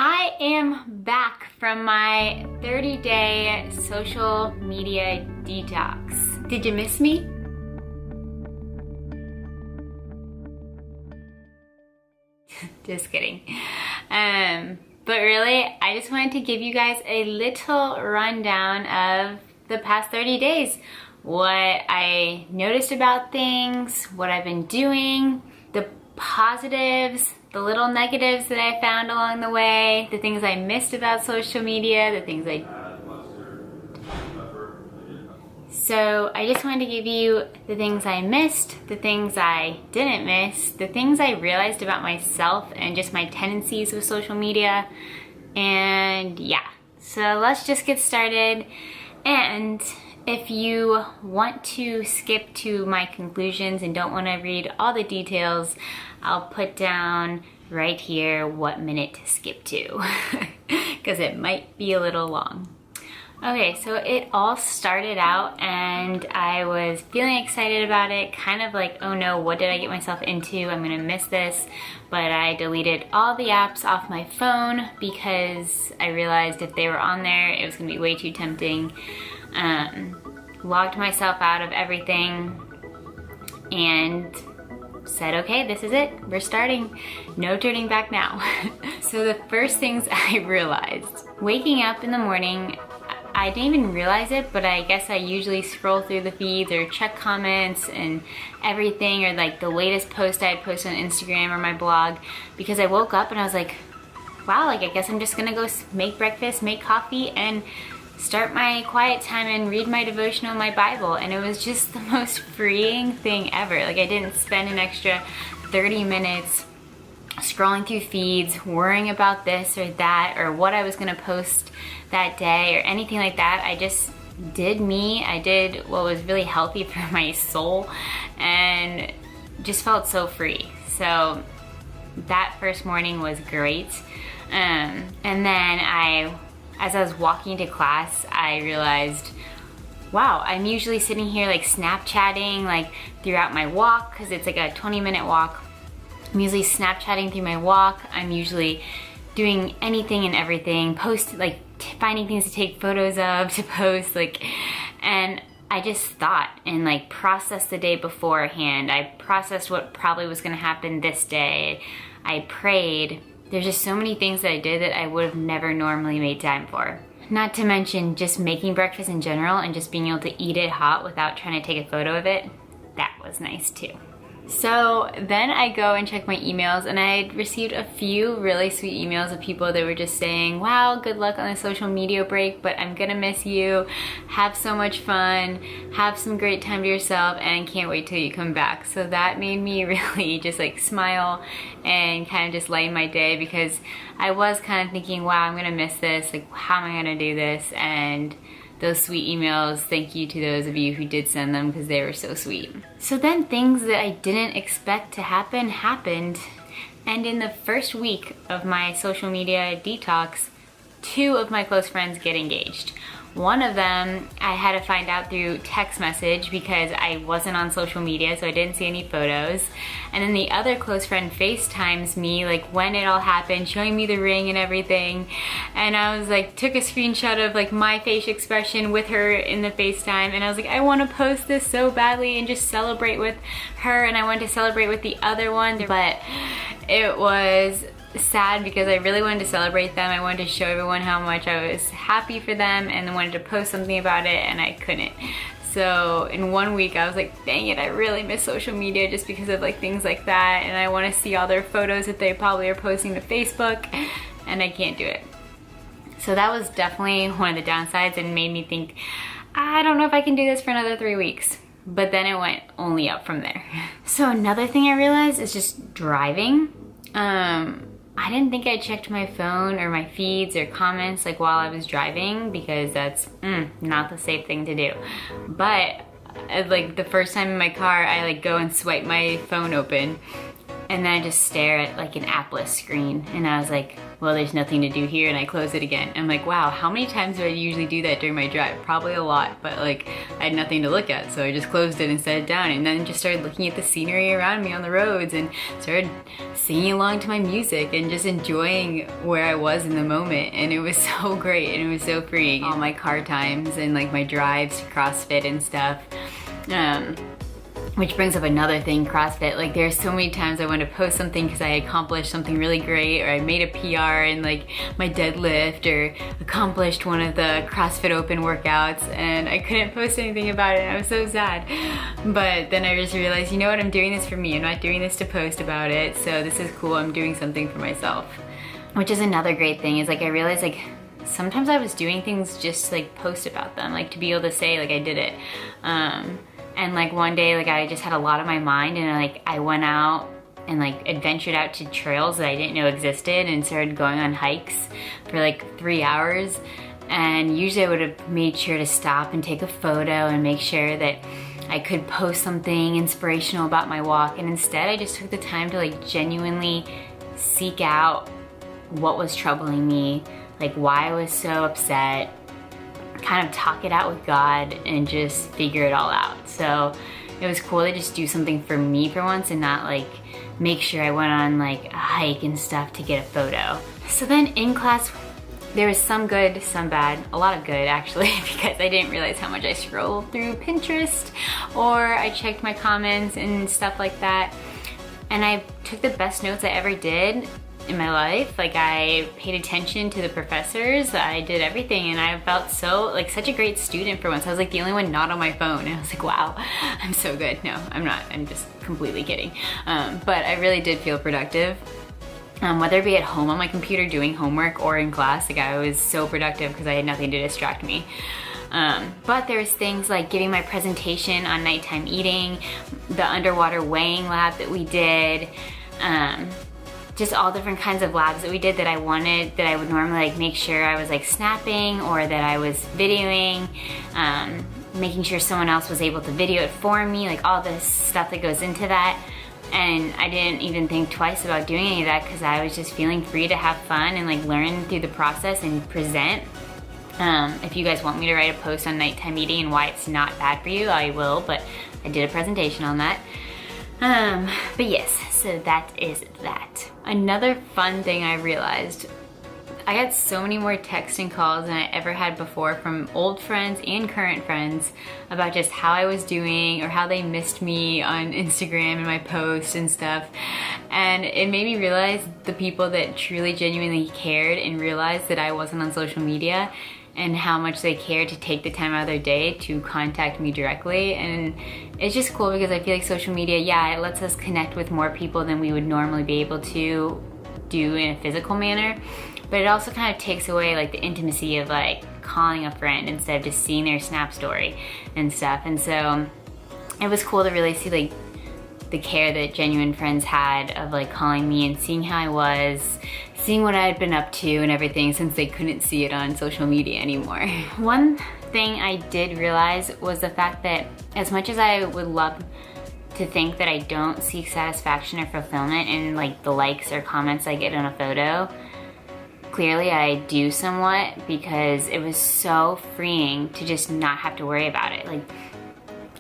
I am back from my 30-day social media detox. Did you miss me? Just kidding. But really, I just wanted to give you guys a little rundown of the past 30 days. What I noticed about things, what I've been doing, the positives, the little negatives that I found along the way, the things I missed about social media, the things So I just wanted to give you the things I missed, the things I didn't miss, the things I realized about myself and just my tendencies with social media. And yeah, so let's just get started. And if you want to skip to my conclusions and don't want to read all the details, I'll put down right here what minute to skip to because it might be a little long. Okay, so it all started out and I was feeling excited about it, kind of like, oh no, what did I get myself into? I'm gonna miss this. But I deleted all the apps off my phone because I realized if they were on there, it was gonna be way too tempting. Logged myself out of everything and said, okay, this is it, we're starting. No turning back now. So the first things I realized, waking up in the morning, I didn't even realize it, but I guess I usually scroll through the feeds or check comments and everything, or like the latest post I had posted on Instagram or my blog, because I woke up and I was like, wow, like I guess I'm just gonna go make breakfast, make coffee, and start my quiet time and read my devotional, my Bible. And it was just the most freeing thing ever. Like I didn't spend an extra 30 minutes scrolling through feeds, worrying about this or that, or what I was gonna post that day or anything like that. I just did me. I did what was really healthy for my soul and just felt so free. So that first morning was great. And then as I was walking to class, I realized, wow, I'm usually sitting here like Snapchatting like throughout my walk, because it's like a 20-minute walk. I'm usually Snapchatting through my walk. I'm usually doing anything and everything, finding things to take photos of, to post, and I just thought and processed the day beforehand. I processed what probably was gonna happen this day. I prayed. There's just so many things that I did that I would have never normally made time for. Not to mention just making breakfast in general and just being able to eat it hot without trying to take a photo of it. That was nice too. So then I go and check my emails, and I received a few really sweet emails of people that were just saying, wow, good luck on the social media break, but I'm gonna miss you. Have so much fun. Have some great time to yourself, and can't wait till you come back. So that made me really just smile and kind of just lighten my day, because I was kind of thinking, wow, I'm gonna miss this. How am I gonna do this? And those sweet emails, thank you to those of you who did send them, because they were so sweet. So then things that I didn't expect to happen happened. And in the first week of my social media detox, 2 of my close friends get engaged. One of them I had to find out through text message because I wasn't on social media, so I didn't see any photos. And then the other close friend FaceTimes me when it all happened, showing me the ring and everything. And I was took a screenshot of my face expression with her in the FaceTime, and I was I want to post this so badly and just celebrate with her, and I wanted to celebrate with the other one, but it was sad because I really wanted to celebrate them. I wanted to show everyone how much I was happy for them, and then wanted to post something about it, and I couldn't. So in 1 week I was dang it, I really miss social media just because of things like that, and I want to see all their photos that they probably are posting to Facebook, and I can't do it. So that was definitely one of the downsides, and made me think, I don't know if I can do this for another 3 weeks. But then it went only up from there. So another thing I realized is just driving. I didn't think I checked my phone or my feeds or comments while I was driving, because that's not the safe thing to do. But the first time in my car, I go and swipe my phone open, and then I just stare at an appless screen, and I was well, there's nothing to do here, and I close it again. I'm like, wow, how many times do I usually do that during my drive? Probably a lot, but like I had nothing to look at, so I just closed it and set it down, and then just started looking at the scenery around me on the roads and started singing along to my music and just enjoying where I was in the moment. And it was so great, and it was so freeing. All my car times and like my drives to CrossFit and stuff. Which brings up another thing, CrossFit. Like there's so many times I want to post something because I accomplished something really great, or I made a PR in like my deadlift, or accomplished one of the CrossFit Open workouts, and I couldn't post anything about it. I was so sad. But then I just realized, you know what, I'm doing this for me. I'm not doing this to post about it. So this is cool. I'm doing something for myself. Which is another great thing, is like I realized like sometimes I was doing things just to like post about them, like to be able to say like I did it. And like one day, like I just had a lot on my mind, and like I went out and like adventured out to trails that I didn't know existed, and started going on hikes for like 3 hours. And usually I would have made sure to stop and take a photo and make sure that I could post something inspirational about my walk. And instead I just took the time to like genuinely seek out what was troubling me, like why I was so upset, kind of talk it out with God and just figure it all out. So it was cool to just do something for me for once, and not like make sure I went on like a hike and stuff to get a photo. So then in class, there was some good, some bad, a lot of good actually, because I didn't realize how much I scrolled through Pinterest, or I checked my comments and stuff like that. And I took the best notes I ever did in my life. Like I paid attention to the professors, I did everything, and I felt so like such a great student for once. I was like the only one not on my phone, and I was like, wow, I'm so good. No, I'm not, I'm just completely kidding. But I really did feel productive. Whether it be at home on my computer doing homework or in class, like I was so productive because I had nothing to distract me. But there's things like giving my presentation on nighttime eating, the underwater weighing lab that we did, just all different kinds of labs that we did that I wanted, that I would normally like make sure I was like snapping, or that I was videoing, making sure someone else was able to video it for me, like all this stuff that goes into that. And I didn't even think twice about doing any of that, because I was just feeling free to have fun and like learn through the process and present. If you guys want me to write a post on nighttime eating and why it's not bad for you, I will, but I did a presentation on that. But yes, so that is that. Another fun thing I realized, I got so many more texts and calls than I ever had before from old friends and current friends about just how I was doing, or how they missed me on Instagram and my posts and stuff. And it made me realize the people that truly genuinely cared and realized that I wasn't on social media, and how much they cared to take the time out of their day to contact me directly. And it's just cool because I feel like social media, yeah, it lets us connect with more people than we would normally be able to do in a physical manner. But it also kind of takes away like the intimacy of like calling a friend instead of just seeing their Snap story and stuff. And so it was cool to really see like the care that genuine friends had of like calling me and seeing how I was, seeing what I had been up to and everything, since they couldn't see it on social media anymore. One thing I did realize was the fact that as much as I would love to think that I don't seek satisfaction or fulfillment in like the likes or comments I get on a photo, clearly I do somewhat, because it was so freeing to just not have to worry about it. Like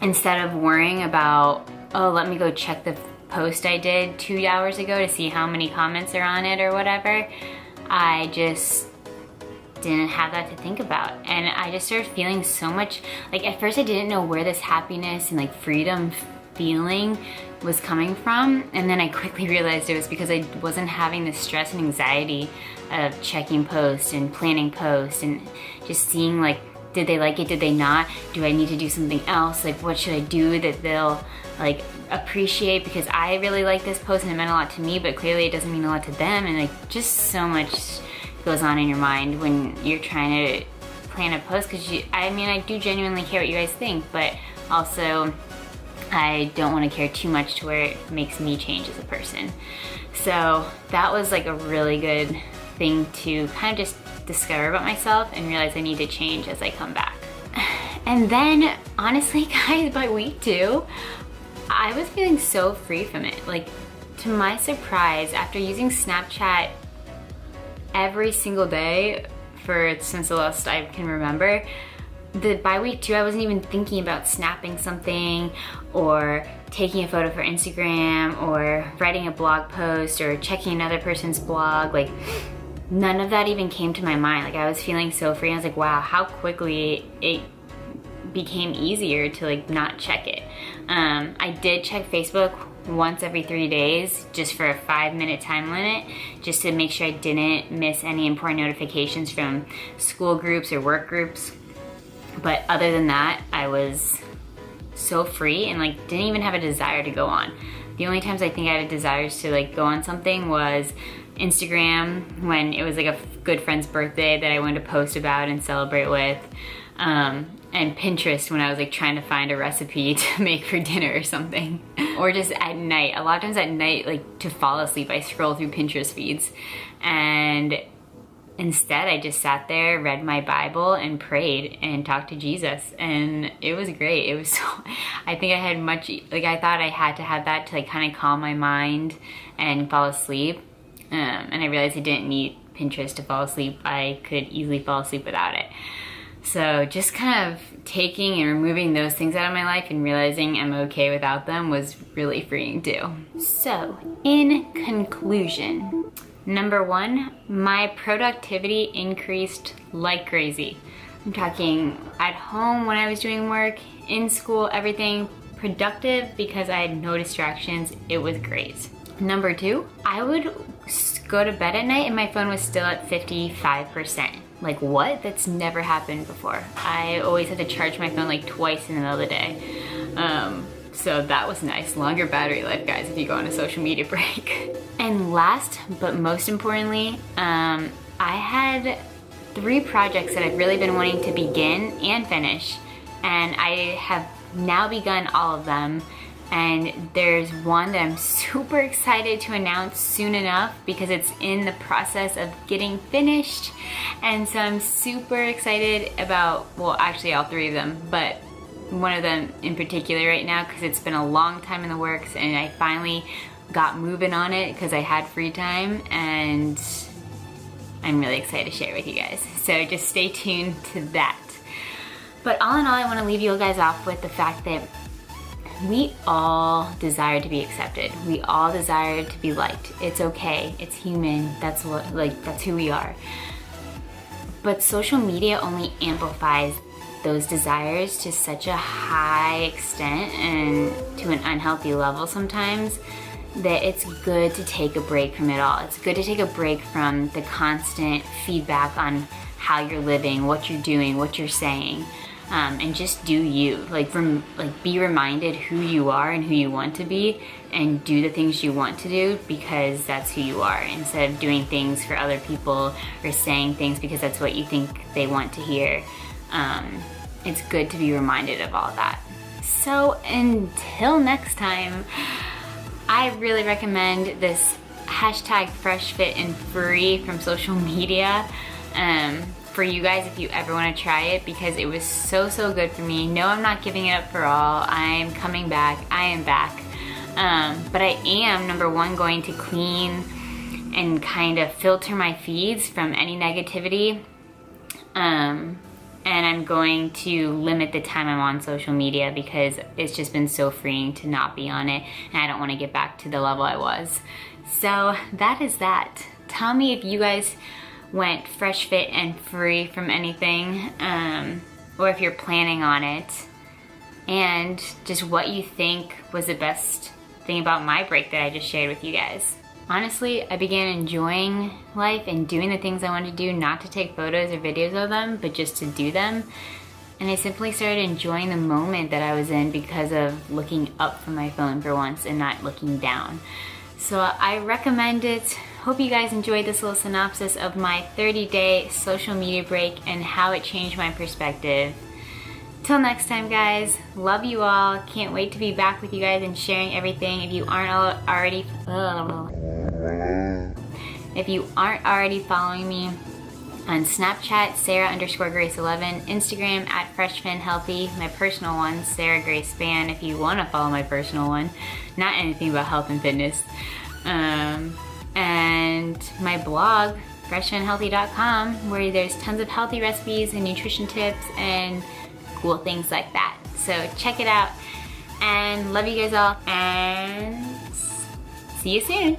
instead of worrying about, oh, let me go check the post I did 2 hours ago to see how many comments are on it or whatever, I just didn't have that to think about. And I just started feeling so much, like at first I didn't know where this happiness and like freedom feeling was coming from, and then I quickly realized it was because I wasn't having the stress and anxiety of checking posts and planning posts and just seeing like, did they like it, did they not, do I need to do something else, like what should I do that they'll like appreciate, because I really like this post and it meant a lot to me, but clearly it doesn't mean a lot to them. And like just so much goes on in your mind when you're trying to plan a post, because I mean I do genuinely care what you guys think, but also I don't want to care too much to where it makes me change as a person. So that was like a really good thing to kind of just discover about myself and realize I need to change as I come back. And then honestly guys, by week 2, I was feeling so free from it. Like to my surprise, after using Snapchat every single day since the last I can remember. By week 2, I wasn't even thinking about snapping something or taking a photo for Instagram or writing a blog post or checking another person's blog. Like, none of that even came to my mind. Like, I was feeling so free. I was like, wow, how quickly it became easier to like not check it. I did check Facebook once every 3 days just for a 5-minute time limit, just to make sure I didn't miss any important notifications from school groups or work groups. But other than that, I was so free and like didn't even have a desire to go on. The only times I think I had desires to like go on something was Instagram, when it was like a good friend's birthday that I wanted to post about and celebrate with, and Pinterest when I was like trying to find a recipe to make for dinner or something. Or just at night. A lot of times at night, like to fall asleep, I scroll through Pinterest feeds, and instead I just sat there, read my Bible and prayed and talked to Jesus, and it was great. It was so, I think I had I thought I had to have that to like kind of calm my mind and fall asleep. And I realized I didn't need Pinterest to fall asleep. I could easily fall asleep without it. So just kind of taking and removing those things out of my life and realizing I'm okay without them was really freeing too. So in conclusion, number 1, my productivity increased like crazy. I'm talking at home when I was doing work, in school, everything productive because I had no distractions. It was great. Number 2, I would go to bed at night and my phone was still at 55%. Like, what? That's never happened before. I always had to charge my phone like twice in the middle of the day. So that was nice. Longer battery life, guys, if you go on a social media break. And last, but most importantly, I had 3 projects that I've really been wanting to begin and finish. And I have now begun all of them. And there's one that I'm super excited to announce soon enough because it's in the process of getting finished. And so I'm super excited about, well, actually all 3 of them, but one of them in particular right now because it's been a long time in the works and I finally got moving on it because I had free time, and I'm really excited to share it with you guys. So just stay tuned to that. But all in all, I want to leave you guys off with the fact that we all desire to be accepted. We all desire to be liked. It's okay. It's human. That's who we are. But social media only amplifies those desires to such a high extent and to an unhealthy level sometimes that it's good to take a break from it all. It's good to take a break from the constant feedback on how you're living, what you're doing, what you're saying. And just do you. Be reminded who you are and who you want to be, and do the things you want to do because that's who you are, instead of doing things for other people or saying things because that's what you think they want to hear. It's good to be reminded of all that. So until next time, I really recommend this hashtag Fresh Fit and Free from social media. For you guys, if you ever want to try it, because it was so good for me. No, I'm not giving it up for all. I'm coming back. I am back. But I am, number 1, going to clean and kind of filter my feeds from any negativity. And I'm going to limit the time I'm on social media because it's just been so freeing to not be on it, and I don't want to get back to the level I was. So that is that. Tell me if you guys went fresh, fit, and free from anything, or if you're planning on it, and just what you think was the best thing about my break that I just shared with you guys. Honestly, I began enjoying life and doing the things I wanted to do, not to take photos or videos of them, but just to do them. And I simply started enjoying the moment that I was in because of looking up from my phone for once and not looking down. So I recommend it. Hope you guys enjoyed this little synopsis of my 30-day social media break and how it changed my perspective. Till next time, guys, love you all. Can't wait to be back with you guys and sharing everything. If you aren't already following me on Snapchat, Sarah_Grace11, Instagram @FreshFinHealthy, my personal one, Sarah Grace Span, if you want to follow my personal one, not anything about health and fitness. And my blog, freshandhealthy.com, where there's tons of healthy recipes and nutrition tips and cool things like that. So check it out, and love you guys all, and see you soon.